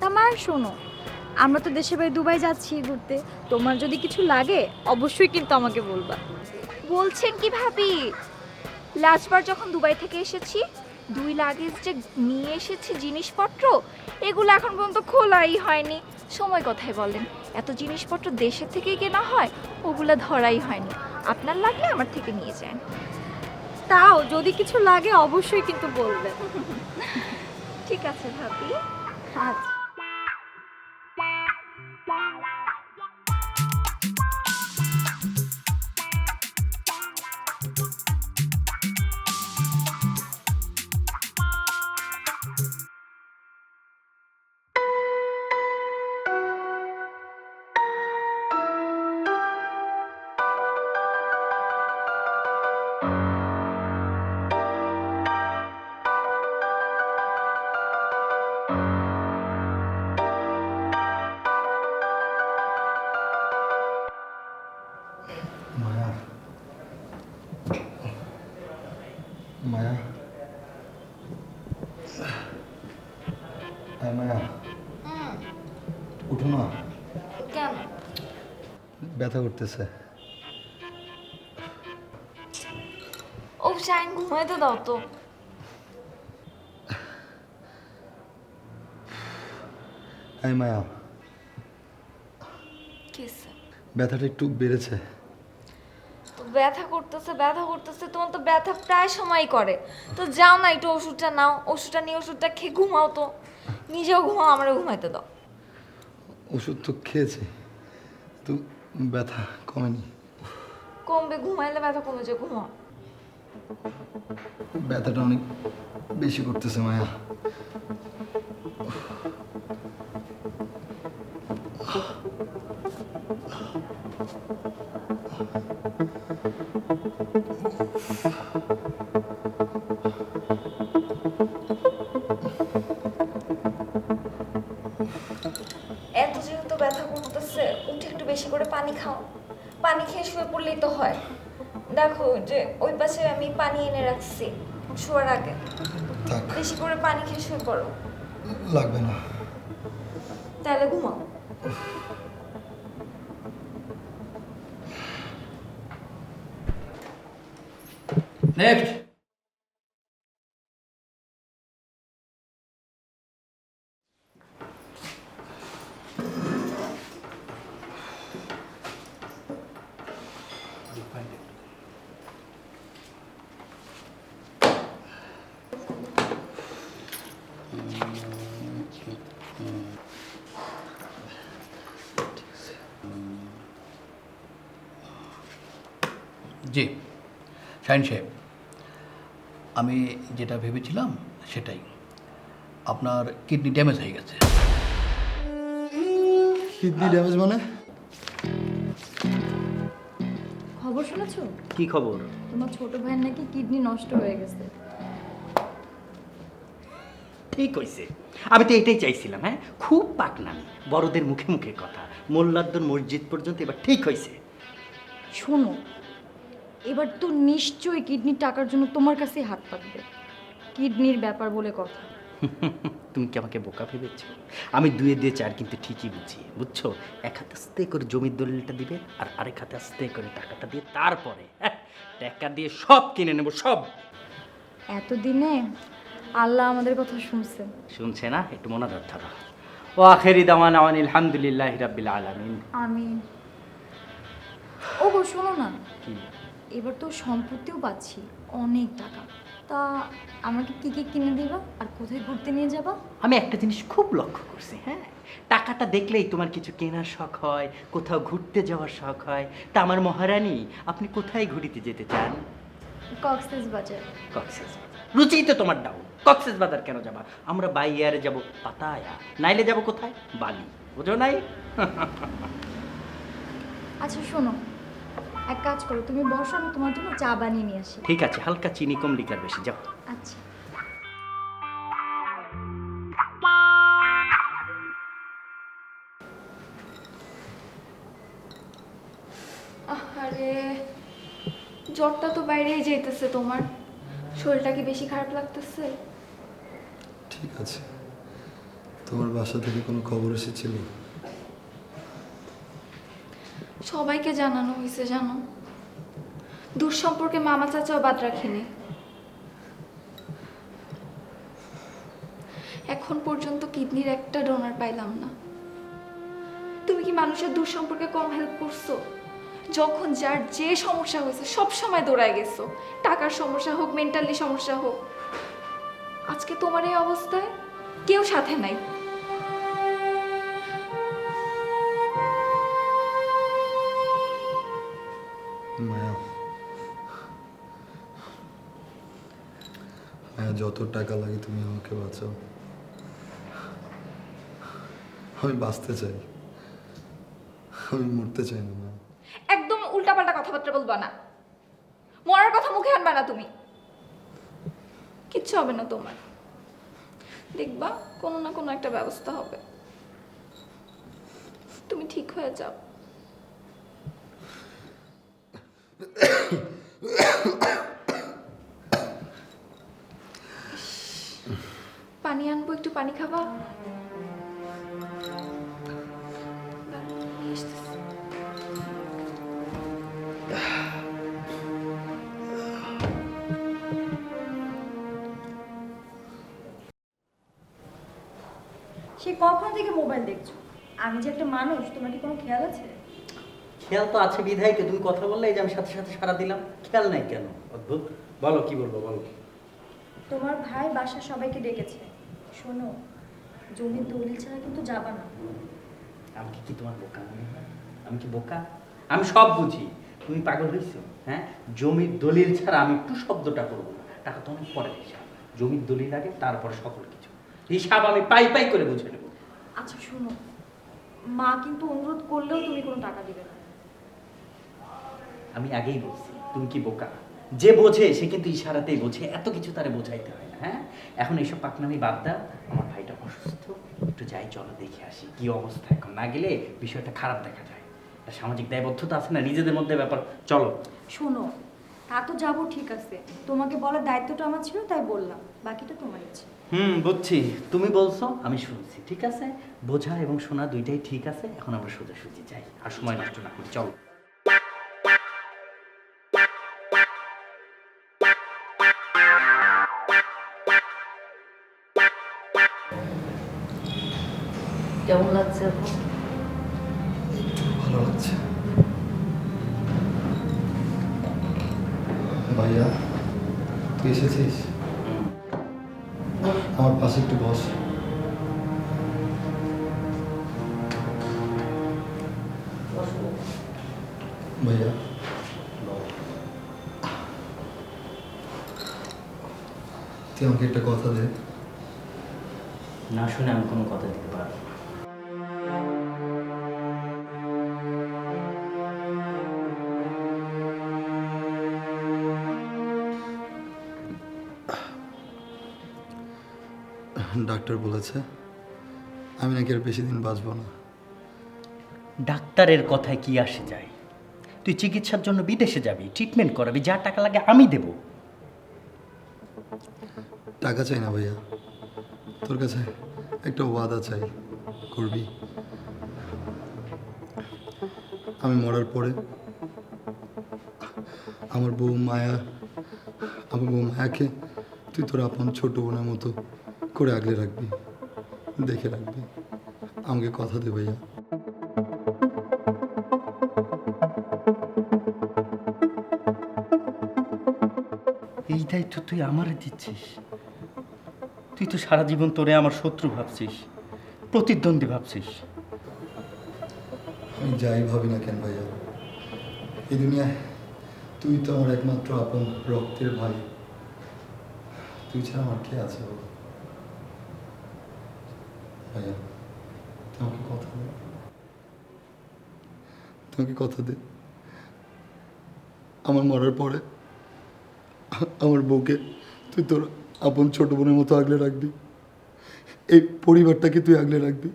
তা মা শোনো, আমরা তো দেশের বাইরে দুবাই যাচ্ছি ঘুরতে। তোমার যদি কিছু লাগে অবশ্যই কিন্তু আমাকে বলবা। বলছেন কি ভাবি? লাস্টবার যখন দুবাই থেকে এসেছি, 2 লাগেজ যে নিয়ে এসেছি জিনিসপত্র, এগুলো এখন পর্যন্ত খোলাই হয়নি। সময় কথায় বলেন, এত জিনিসপত্র দেশের থেকেই কেনা হয়, ওগুলো ধরাই হয়নি। আপনার লাগলে আমার থেকে নিয়ে যান। তাও যদি কিছু লাগে অবশ্যই কিন্তু বলবে। ঠিক আছে ভাবি। আচ্ছা। মায়া, মায়া, মায়া, উঠো না। কেন? ব্যথা করতেছে। ও শাইন, ঘুমাইতে দাও তো। মায়া, কিসে? ব্যথাটা একটু বেড়েছে। তো ব্যথা করতেছে ব্যথা করতেছে, তোমার তো ব্যথা প্রায় সময় করে। তো যাও না, একটু ওষুধটা নাও, ওষুধটা নিয়ে ওষুধটা খেয়ে ঘুমাও তো। নিজেও ঘুমাও, আমারও ঘুমাইতে দাও। ওষুধ তো খেয়েছি, তো ব্যথা কমেনি। কমবে, ঘুমাইলে ব্যথা কমে যায়, ঘুমাও। ব্যথাটা অনেক বেশি করতেছে মায়া। এত যেহেতু ব্যথা করতেছে, উঠে একটু বেশি করে পানি খাও। পানি খেয়ে শুয়ে পড়লেই তো হয়। দেখো যে ওই পাশে আমি পানি এনে রাখছি শোয়ার আগে। থাক, বেশি করে পানি খেয়ে শুয়ে পড়ো। লাগবে না। তাহলে ঘুমাও। নেক্সট। জি শাহিন সাহেব, আমি যেটা ভেবেছিলাম সেটাই। আপনার কিডনি ড্যামেজ হয়ে গেছে। কিডনি ড্যামেজ মানে? খবর শুনেছো? কি খবর? তোমার ছোট ভাইয়ের নাকি কিডনি নষ্ট হয়ে গেছে। ঠিক হয়েছে, আমি তো এটাই চাইছিলাম। হ্যাঁ, খুব পাকনামি, বড়দের মুখে মুখে কথা, মোল্লাদ্দর মসজিদ পর্যন্ত এবার ঠিক হয়েছে। শোনো, এবার তো নিশ্চয়ই কিডনির টাকার জন্য তোমার কাছেই হাত পাতবে। কিডনির ব্যাপার বলে কথা। তুমি কি আমাকে বোকা ভেবেছ? আমি 2 দিয়ে 4 কিন্তু ঠিকই বুঝি, বুঝছো? এক হাতে আস্তে করে জমির দলিলটা দিবে, আর আরেক হাতে আস্তে করে টাকাটা দিয়ে তারপরে টাকা দিয়ে সব কিনে নেব, সব। এতদিনে আল্লাহ আমাদের কথা শুনছে। শুনছে না? একটু মনে ধরো। ও আখেরি দাওয়ানা আলহামদুলিল্লাহি রাব্বিল আলামিন। আমি ও গো, শোনো না, কি? এবার তো সম্পত্তিও পাচ্ছি, অনেক টাকা। তা আমাকে কি কি কিনে দিবা আর কোথায় ঘুরতে নিয়ে যাবা? আমি একটা জিনিস খুব লক্ষ্য করছি। হ্যাঁ, টাকাটা দেখলেই তোমার কিছু কেনার শখ হয়, কোথাও ঘুরতে যাওয়ার শখ হয়। তা আমার মহারানী, আপনি কোথায় ঘুরিতে যেতে চান? কক্সবাজার। কক্সবাজার রুচি তো তোমার ডাউন। কক্সবাজার কেন যাবা? আমরা বাই এয়ারে যাবো পাতায়া, নাইলে যাবো কোথায়? বালি, বুঝো নাই? আচ্ছা শোনো, এক কাজ করো, তুমি বসো, আমি তোমার জন্য চা বানিয়ে নিয়ে আসি। ঠিক আছে, হালকা চিনি কম লিকার বেশি, যাও। আচ্ছা। আরে জ্বরটা তো বাইরেই যাইতেছে তোমার। শরীরটা কি বেশি খারাপ লাগতেছে? ঠিক আছে, তোমার বাসা থেকে কোনো খবর এসেছিল? সবাইকে জানানো হয়েছে জানো, দূর সম্পর্কে মামা চাচাও বাদ রাখিনি। এখন পর্যন্ত কিডনির একটা ডোনার পাইলাম না। তুমি কি মানুষের দূর সম্পর্কে কম হেল্প করছো? যখন যার যে সমস্যা হয়েছে সব সময় দৌড়ায় গেছো, টাকার সমস্যা হোক, মেন্টালি সমস্যা হোক। আজকে তোমার এই অবস্থায় কেউ সাথে নাই। মায়া, মায়া, যত টাকা লাগে তুমি আমাকে বাঁচাও। আমি বাঁচতে চাই, আমি মরতে চাই না। মায়া, একদম উল্টাপাল্টা কথাবার্তা বলবা না, মরার কথা মুখে আনবা না তুমি। কিচ্ছু হবে না তোমার, দেখবা কোনো না কোনো একটা ব্যবস্থা হবে। তুমি ঠিক হয়ে যাও। পানি আনবো, একটু পানি খাবা? নিয়ে আসতেছি। সে কখন থেকে মোবাইল দেখছো? আমি যে একটা মানুষ, তোমার কি কোনো খেয়াল আছে? খেয়াল তো আছে বিধায় তো তুমি কথা বললে, এই যে আমি সাথে সাথে সাড়া দিলাম। খেয়াল নাই কেন? অদ্ভুত। বলো, কি বলবো বলো। তোমার ভাই বাসার সবাইকে ডেকেছে। শোনো, জমির দলিল ছাড়া কিন্তু যাবা না। আমি কি তোমার বোকা মনে হয়? আমি কি বোকা? আমি সব বুঝি। তুমি পাগল হয়েছো? হ্যাঁ, জমির দলিল ছাড়া আমি একটু শব্দটা করবো না। টাকা তো অনেক পরে হিসাব, জমির দলিল আগে, তারপরে সকল কিছু হিসাব আমি পাই পাই করে বুঝে নেবো। আচ্ছা শোনো, মা কিন্তু অনুরোধ করলেও তুমি কোনো টাকা দিবে না। আমি আগেই বলছি, তুমি কি বোকা? যে বোঝে সে কিন্তু ইশারাতেই বোঝে, এত কিছু তারে বোঝাইতে হয় না। হ্যাঁ, এখন এইসব পাকনামি বাদ দাও। আমার ভাইটা অসুস্থ, একটু যাই, চলো দেখে আসি কি অবস্থা। এখন না গেলে বিষয়টা খারাপ দেখা যায়। একটা সামাজিক দায়বদ্ধতা আছে না নিজেদের মধ্যে, ব্যাপার। চলো। শোনো, তা তো যাবো, ঠিক আছে, তোমাকে বলার দায়িত্বটা আমার ছিল, তাই বললাম, বাকিটা তোমার ইচ্ছে। বুঝছি, তুমি বলছো, আমি শুনছি, ঠিক আছে। বোঝা এবং শোনা দুইটাই ঠিক আছে। এখন আমরা সোজাসুজি যাই, আর সময় নষ্ট না করি, চলো। কেমন লাগছে এখন? ভালো লাগছে। ভাইয়া, তুই এসেছিস? আমার পাশে একটু বস। ভাইয়া, তুই আমাকে একটা কথা দে। না শুনে আমি কোনো কথা দিতে পারবো না। ডাক্তার বলেছে আমি নাকি আর বেশি দিন বাঁচবো না। ডাক্তারের কথায় কি আসে যায়? তুই চিকিৎসার জন্য বিদেশে যাবি, ট্রিটমেন্ট করাবি, যা টাকা লাগে আমি দেব। টাকা চাই না ভাইয়া, তোর কাছে একটা ওয়াদা চাই, করবি? আমি মরার পরে আমার বউ মায়াকে তুই তোর আপন ছোট বোনের মতো করে আগলে রাখবি, দেখে রাখবি। আমাকে কথা দে ভাইয়া। এই দায়িত্ব তুই আমারে দিচ্ছিস? তুই তো সারা জীবন তোরে আমার শত্রু ভাবছিস, প্রতিদ্বন্দ্বী ভাবছিস। আমি যাই ভাবি না কেন ভাইয়া, এই দুনিয়ায় তুই তো আমার একমাত্র আপন রক্তের ভাই। তুই ছাড়া আমার কে আছে বল? ভাইয়া তুই আমাকে কথা দে, তোমাকে কথা দে। আমার মরার পরে আমার বউকে তুই তোর আপন ছোট বোনের মতো আগলে রাখবি, এই পরিবারটাকে তুই আগলে রাখবি।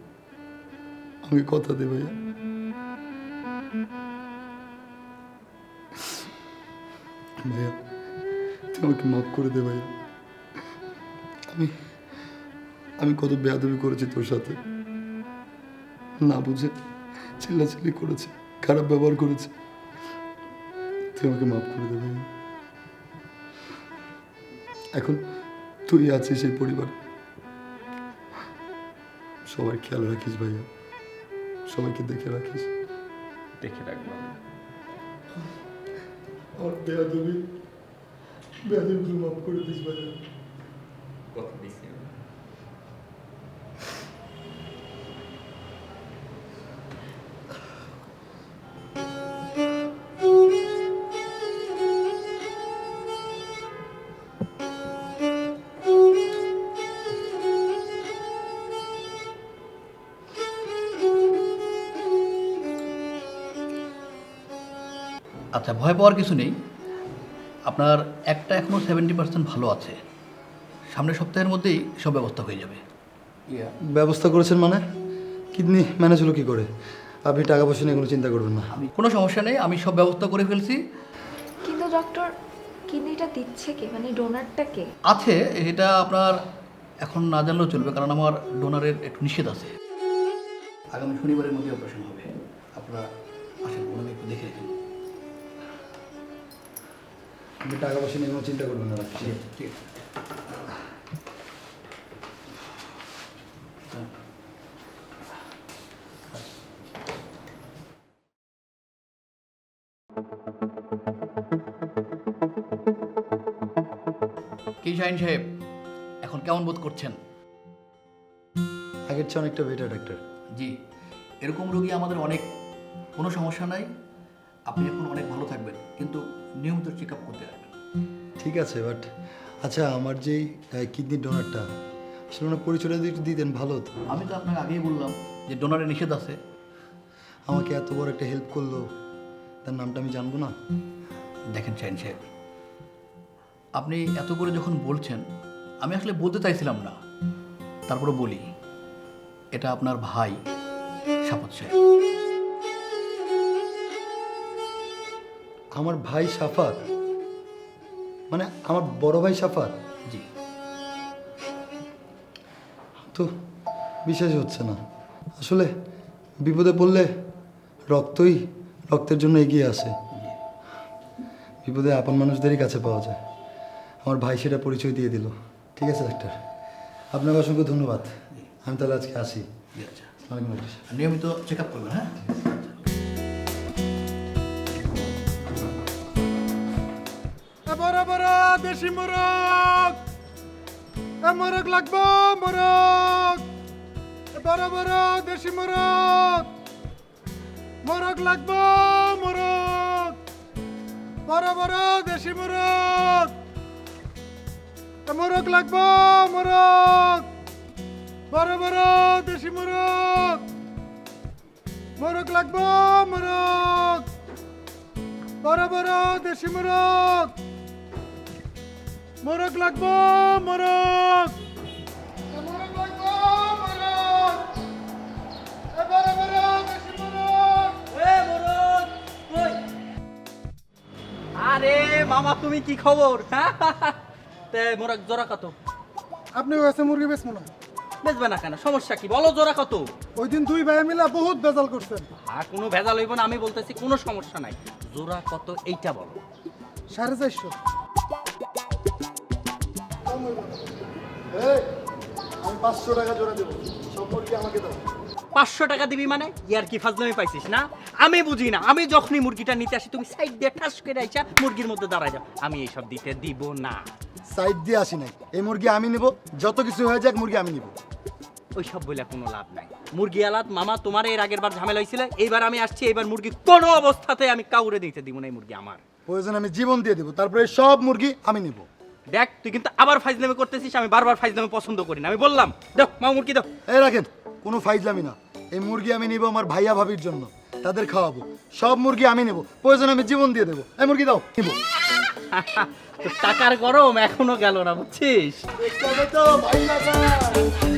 আমাকে কথা দে ভাইয়া। ভাইয়া তুই আমাকে মাফ করে দে ভাইয়া। আমি কত বেয়াদবি করেছি তোর সাথে, না বুঝে চিল্লাচিল্লি করেছি, খারাপ ব্যবহার করেছি। তুই আমাকে মাফ করে দে ভাইয়া। এখন তুই আছিস সেই পরিবার, সবার খেয়াল রাখিস ভাইয়া, সবাইকে দেখে রাখিস। দেখে রাখবো। আমার বেয়াদবিগুলো মাফ করে দিস ভাইয়া। কথা দিচ্ছি। আচ্ছা, ভয় পাওয়ার কিছু নেই। আপনার একটা এখনও 70% ভালো আছে, সামনের সপ্তাহের মধ্যেই সব ব্যবস্থা হয়ে যাবে। ব্যবস্থা করেছেন মানে? কিডনি ম্যানেজ হলো কি করে? আপনি টাকা পয়সা নিয়ে কোনো চিন্তা করবেন না। কোনো সমস্যা নেই, আমি সব ব্যবস্থা করে ফেলছি। কিন্তু ডক্টর, কিডনিটা দিচ্ছে কে, মানে ডোনারটা কে? আছে, এটা আপনার এখন না জানলেও চলবে, কারণ আমার ডোনারের একটু নিষেধ আছে। আগামী শনিবারের মধ্যে অপারেশন হবে। আপনারা আসেন, ওনাকে একটু দেখে রেখেন। আপনি টাকা পয়সা নিয়ে কোনো চিন্তা করবেন না। রাখছি। ঠিক আছে। কি শাহিন সাহেব, এখন কেমন বোধ করছেন? আগের চেয়ে অনেকটা বেটার ডাক্তার। জি, এরকম রোগী আমাদের অনেক, কোনো সমস্যা নাই। আপনি এখন অনেক ভালো থাকবেন, কিন্তু নিয়মিত চেক আপ করতে আসবেন। ঠিক আছে, বাট আচ্ছা আমার যেই কিডনির ডোনারটা, আসলে ওনার পরিচয়টা যদি একটু দিতেন ভালো হতো। আমি তো আপনাকে আগেই বললাম যে ডোনারের নিষেধ আছে। আমাকে এত বড় একটা হেল্প করলো, তার নামটা আমি জানবো না? দেখেন শাহিন সাহেব, আপনি এত করে যখন বলছেন, আমি আসলে বলতে চাইছিলাম না, তারপরে বলি, এটা আপনার ভাই শাফত সাহেব। আমার ভাই সাফাত? মানে আমার বড় ভাই সাফাত? জি। তো বিশ্বাসই হচ্ছে না। আসলে বিপদে পড়লে রক্তের জন্য এগিয়ে আসে। বিপদে আপন মানুষদেরই কাছে পাওয়া যায়। আমার ভাই সেটা পরিচয় দিয়ে দিল। ঠিক আছে ডাক্তার, আপনাকে অসংখ্য ধন্যবাদ। আমি তাহলে আজকে আসি। জি, আচ্ছা। আসসালামু আলাইকুম ডাক্তার। আর নিয়মিত চেক আপ করবেন, হ্যাঁ? বড় বড় দেশি মোরগ, মোরগ লাগবো, মোরগ, বড় বড় দেশি মোরগ, মোরগ লাগবো, মোরগ, বড় বড় দেশি মোরগ, মোরগ লাগবো, মোরগ, বড় বড় দেশি মোরগ, মোরগ লাগবো, মোরগ, বড় বড় দেশি মোরগ, মোরগ লাগবো, মোরগ, মোরগ লাগবো, মোরগ, বড় বড় দেশি মোরগ। আরে মামা তুমি কি খবর? তে মোরা জোড়া কত? আপনি কাছে মুরগি বেচবো না? বেচবে না কেন, সমস্যা কি বলো? জোড়া কত? ওই দিন দুই ভাই মিলা বহুত বেজাল করছেন। আর কোনো ভেজাল হইব না, আমি বলতেছি কোনো সমস্যা নাই। জোড়া কত এইটা বলো। 450। আমি 500 টাকা জোড়া দেবো, সব মুরগি আমাকে দাও। 500 টাকা দিবি মানে? ইয়ার কি ফাজলামি পাইছিস না? আমি বুঝি না, আমি যখনই মুরগিটা নিতে আসি তুমি সাইড দিয়ে ঠাস করে আইসা মুরগির মধ্যে দাঁড়ায় যাও। আমি এইসব দিতে দিব না। সাইড দিয়ে আসি নাই, এই মুরগি আমি নিব, যত কিছু হয়ে যাক মুরগি আমি নিব। ওই সব বলে কোনো লাভ নাই। মুরগি আলাদ মামা, তোমার এর আগের বার ঝামেলা হয়েছিল, এইবার আমি আসছি, এইবার মুরগি কোনো অবস্থাতে আমি কাউরে দিতে দিব না। এই মুরগি আমার। প্রয়োজন আমি জীবন দিয়ে দেবো, তারপরে সব মুরগি আমি নিব। দেখ তুই কিন্তু আবার ফাইজলামি করতেছিস, আমি বারবার ফাইজলামি পছন্দ করি না। আমি বললাম দাও মা মুরগি দাও। এই রাখেন, কোনো ফাইজলামি না। এই মুরগি আমি নিব আমার ভাইয়া ভাবির জন্য, তাদের খাওয়াবো। সব মুরগি আমি নেব, প্রয়োজন আমি জীবন দিয়ে দেবো। এই মুরগি দাও, নিব। তো টাকার গরম এখনো গেল না, বুঝছিস? ভাই